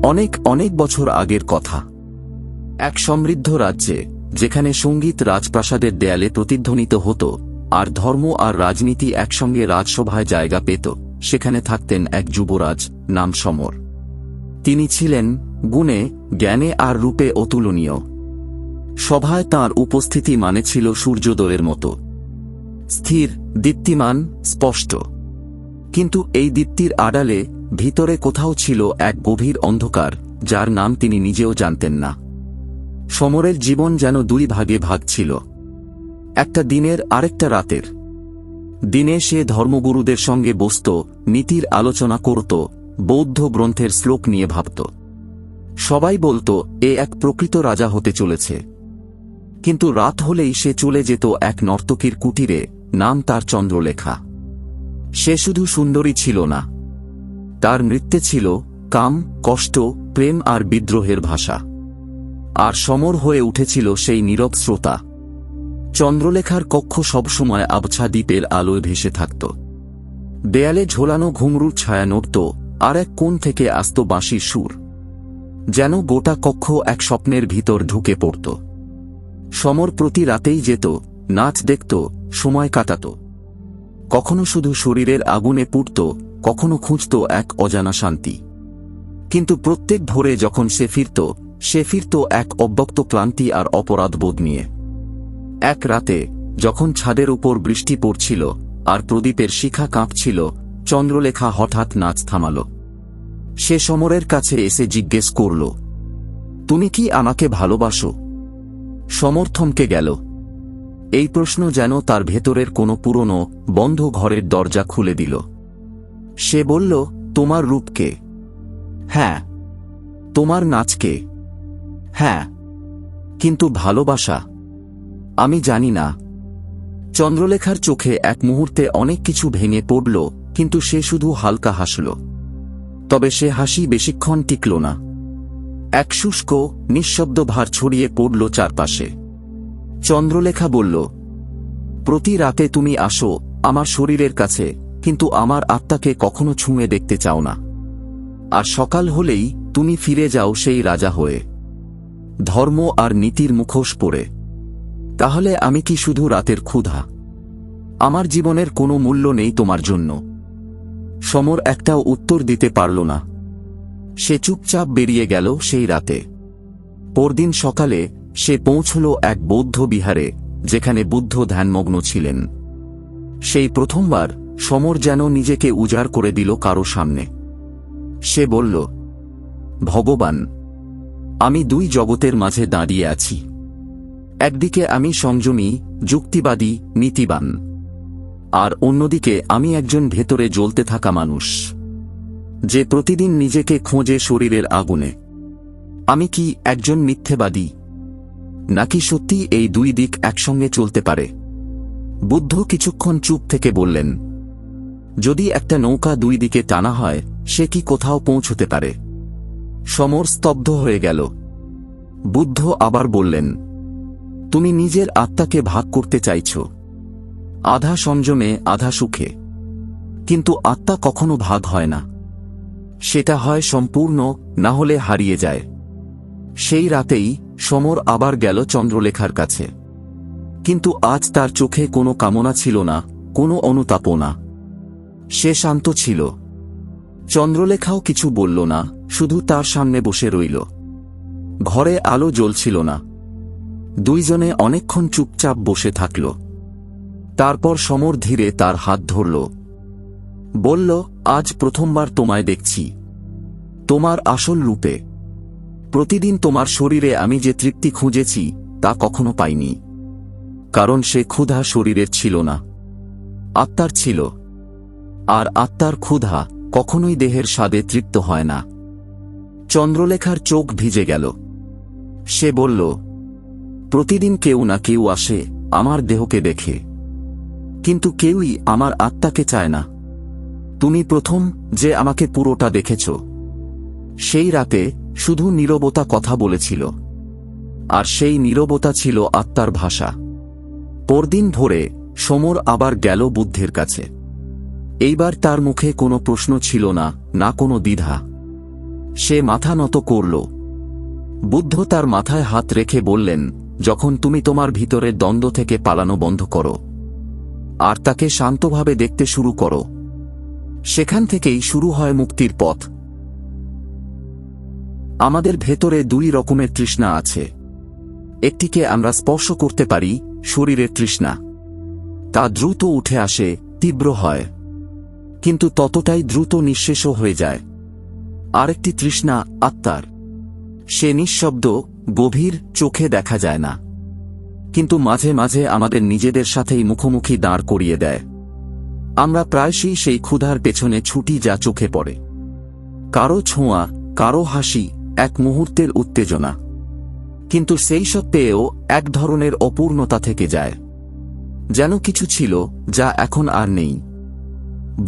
অনেক অনেক বছর আগের কথা। এক সমৃদ্ধ রাজ্যে, যেখানে সঙ্গীত রাজপ্রাসাদের দেয়ালে প্রতিধ্বনিত হতো আর ধর্ম আর রাজনীতি একসঙ্গে রাজসভায় জায়গা পেত, সেখানে থাকতেন এক যুবরাজ, নাম সমর। তিনি ছিলেন গুণে, জ্ঞানে আর রূপে অতুলনীয়। সভায় তাঁর উপস্থিতি মানে ছিল সূর্যোদয়ের মতো স্থির, দীপ্তিমান, স্পষ্ট। কিন্তু এই দীপ্তির আড়ালে ভিতরে কোথাও ছিল এক গভীর অন্ধকার, যার নাম তিনি নিজেও জানতেন না। সমরের জীবন যেন দুই ভাগে ভাগ ছিল, একটা দিনের আরেকটা রাতের। দিনে সে ধর্মগুরুদের সঙ্গে বসত, নীতির আলোচনা করত, বৌদ্ধ গ্রন্থের শ্লোক নিয়ে ভাবত। সবাই বলতো এ এক প্রকৃত রাজা হতে চলেছে। কিন্তু রাত হলেই সে চলে যেত এক নর্তকীর কুটিরে, নাম তার চন্দ্রলেখা। সে শুধু সুন্দরী ছিল না, তার নৃত্যে ছিল কাম, কষ্ট, প্রেম আর বিদ্রোহের ভাষা। আর সমর হয়ে উঠেছিল সেই নীরব শ্রোতা। চন্দ্রলেখার কক্ষ সবসময় আবছা দ্বীপের আলোয় ভেসে থাকত। দেয়ালে ঝোলানো ঘুঙরুর ছায়া নড়ত, আর এক কোণ থেকে আসত বাঁশির সুর, যেন গোটা কক্ষ এক স্বপ্নের ভিতর ঢুকে পড়ত। সমর প্রতি রাতেই যেত, নাচ দেখত, সময় কাটাত। কখনো শুধু শরীরের আগুনে পুড়ত, কখনো খুঁজত এক অজানা শান্তি। কিন্তু প্রত্যেক ভোরে যখন সে ফিরত এক অব্যক্ত ক্লান্তি আর অপরাধবোধ নিয়ে। এক রাতে যখন ছাদের উপর বৃষ্টি পড়ছিল আর প্রদীপের শিখা কাঁপছিল, চন্দ্রলেখা হঠাৎ নাচ থামাল। সে সমরের কাছে এসে জিজ্ঞেস করল, তুমি কি আমাকে ভালোবাসো? সমর থমকে গেল। এই প্রশ্ন যেন তার ভেতরের কোনো পুরনো বন্ধ ঘরের দরজা খুলে দিল। সে বলল, তোমার রূপকে? হ্যাঁ। তোমার নাচকে? হ্যাঁ। কিন্তু ভালোবাসা? আমি জানি না। চন্দ্রলেখার চোখে এক মুহূর্তে অনেক কিছু ভেঙে পড়ল, কিন্তু সে শুধু হালকা হাসল। তবে সে হাসি বেশিক্ষণ টিকল না। এক শুষ্ক, নিঃশব্দ ভার ছড়িয়ে পড়ল চারপাশে। চন্দ্রলেখা বলল, প্রতি রাতে তুমি আসো আমার শরীরের কাছে, কিন্তু আমার আত্মাকে কখনো ছুঁয়ে দেখতে চাও না। আর সকাল হলেই তুমি ফিরে যাও সেই রাজা হয়ে, ধর্ম আর নীতির মুখোশ পরে। তাহলে আমি কি শুধু রাতের ক্ষুধা? আমার জীবনের কোনো মূল্য নেই তোমার জন্য? সমর একটাও উত্তর দিতে পারল না। সে চুপচাপ বেরিয়ে গেল সেই রাতে। পরদিন সকালে সে পৌঁছল এক বৌদ্ধ বিহারে, যেখানে বুদ্ধ ধ্যানমগ্ন ছিলেন। সেই প্রথমবার সমর যেন নিজেকে উজাড় করে দিল কারো সামনে। সে বলল, ভগবান, আমি দুই জগতের মাঝে দাঁড়িয়ে আছি। একদিকে আমি সংযমী, যুক্তিবাদী, নীতিবান, আর অন্যদিকে আমি একজন ভেতরে জ্বলতে থাকা মানুষ, যে প্রতিদিন নিজেকে খোঁজে শরীরের আগুনে। আমি কি একজন মিথ্যেবাদী, নাকি সত্যি এই দুই দিক একসঙ্গে চলতে পারে? বুদ্ধ কিছুক্ষণ চুপ থেকে বললেন, যদি একটা নৌকা দুই দিকে টানা হয়, সে কি কোথাও পৌঁছতে পারে? সমর স্তব্ধ হয়ে গেল। বুদ্ধ আবার বললেন, তুমি নিজের আত্মাকে ভাগ করতে চাইছ, আধা সংযমে, আধা সুখে। কিন্তু আত্মা কখনো ভাগ হয় না। সেটা হয় সম্পূর্ণ, না হলে হারিয়ে যায়। সেই রাতেই সমর আবার গেল চন্দ্রলেখার কাছে। কিন্তু আজ তার চোখে কোনো কামনা ছিল না, কোনো অনুতাপও না। সে শান্ত ছিল। চন্দ্রলেখাও কিছু বলল না, শুধু তার সামনে বসে রইল। ঘরে আলো জ্বলছিল না। দুইজনে অনেকক্ষণ চুপচাপ বসে থাকল। তারপর সমর ধীরে তার হাত ধরল। বলল, আজ প্রথমবার তোমায় দেখছি, তোমার আসল রূপে। প্রতিদিন তোমার শরীরে আমি যে তৃপ্তি খুঁজেছি, তা কখনো পাইনি। কারণ সে ক্ষুধা শরীরের ছিল না, আত্মার ছিল। আর আত্মার ক্ষুধা কখনোই দেহের স্বাদে তৃপ্ত হয় না। চন্দ্রলেখার চোখ ভিজে গেল। সে বলল, প্রতিদিন কেউ না কেউ আসে আমার দেহকে দেখে, কিন্তু কেউই আমার আত্মাকে চায় না। তুমি প্রথম যে আমাকে পুরোটা দেখেছ। সেই রাতে শুধু নীরবতা কথা বলেছিল, আর সেই নীরবতা ছিল আত্মার ভাষা। পরদিন ভোরে সমর আবার গেল বুদ্ধের কাছে। এইবার তার মুখে কোনো প্রশ্ন ছিল না, না কোনো দ্বিধা। সে মাথা নত করল। বুদ্ধ তার মাথায় হাত রেখে বললেন, যখন তুমি তোমার ভিতরের দ্বন্দ্ব থেকে পালানো বন্ধ করো আর তাকে শান্তভাবে দেখতে শুরু করো, সেখান থেকেই শুরু হয় মুক্তির পথ। আমাদের ভেতরে দুই রকমের তৃষ্ণা আছে। একটিকে আমরা স্পর্শ করতে পারি, শরীরের তৃষ্ণা। তা দ্রুত উঠে আসে, তীব্র হয়, কিন্তু ততটাই দ্রুত নিঃশেষও হয়ে যায়। আরেকটি তৃষ্ণা আত্মার। সে নিঃশব্দ, গভীর, চোখে দেখা যায় না, কিন্তু মাঝে মাঝে আমাদের নিজেদের সাথেই মুখোমুখি দাঁড় করিয়ে দেয়। আমরা প্রায়শই সেই ক্ষুধার পেছনে ছুটি যা চোখে পড়ে। কারো ছোঁয়া, কারো হাসি, এক মুহূর্তের উত্তেজনা, কিন্তু সেই সব পেয়েও এক ধরনের অপূর্ণতা থেকে যায়, যেন কিছু ছিল যা এখন আর নেই।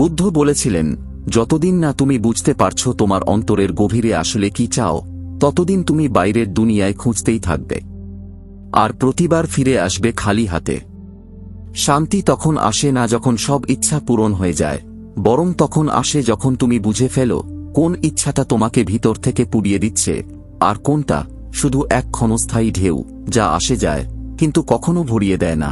বুদ্ধ বলেছিলেন, যতদিন না তুমি বুঝতে পারছো তোমার অন্তরের গভীরে আসলে কি চাও, ততদিন তুমি বাইরের দুনিয়ায় খুঁজতেই থাকবে, আর প্রতিবার ফিরে আসবে খালি হাতে। শান্তি তখন আসে না যখন সব ইচ্ছা পূরণ হয়ে যায়, বরং তখন আসে যখন তুমি বুঝে ফেলো কোন ইচ্ছাটা তোমাকে ভিতর থেকে পুড়িয়ে দিচ্ছে, আর কোনটা শুধু এক ক্ষণস্থায়ী ঢেউ যা আসে যায় কিন্তু কখনো ভরিয়ে দেয় না।